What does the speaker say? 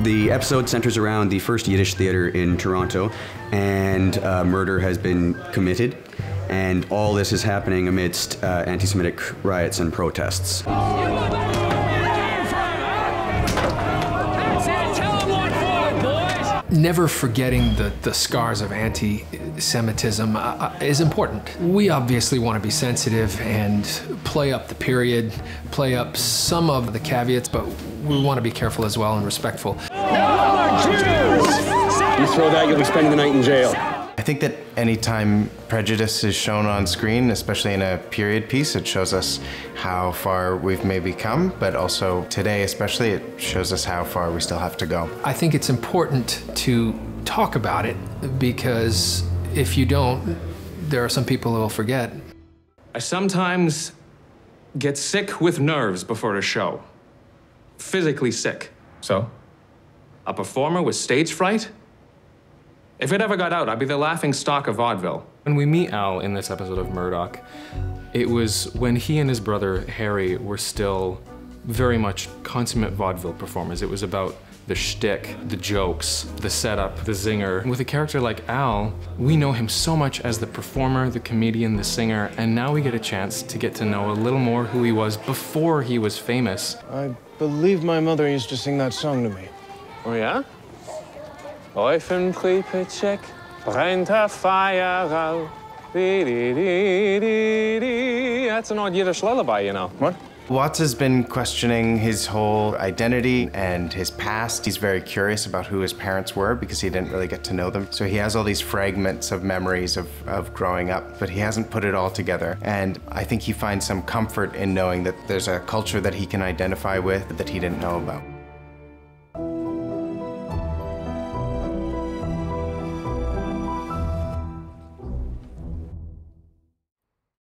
The episode centers around the first Yiddish theater in Toronto, and murder has been committed, and all this is happening amidst anti-Semitic riots and protests. Never forgetting the scars of anti-Semitism is important. We obviously want to be sensitive and play up the period, play up some of the caveats, but we want to be careful as well and respectful. No more Jews! You throw that, you'll be spending the night in jail. I think that anytime prejudice is shown on screen, especially in a period piece, it shows us how far we've maybe come, but also today especially, it shows us how far we still have to go. I think it's important to talk about it, because if you don't, there are some people who will forget. I sometimes get sick with nerves before a show. Physically sick. So? A performer with stage fright? If it ever got out, I'd be the laughing stock of vaudeville. When we meet Al in this episode of Murdoch, it was when he and his brother Harry were still very much consummate vaudeville performers. It was about the shtick, the jokes, the setup, the zinger. With a character like Al, we know him so much as the performer, the comedian, the singer, and now we get a chance to get to know a little more who he was before he was famous. I believe my mother used to sing that song to me. Oh yeah? Oifen Klipetschek, brennt a fire out. That's an old Yiddish lullaby, you know. What? Watts has been questioning his whole identity and his past. He's very curious about who his parents were because he didn't really get to know them. So he has all these fragments of memories of growing up, but he hasn't put it all together. And I think he finds some comfort in knowing that there's a culture that he can identify with that he didn't know about.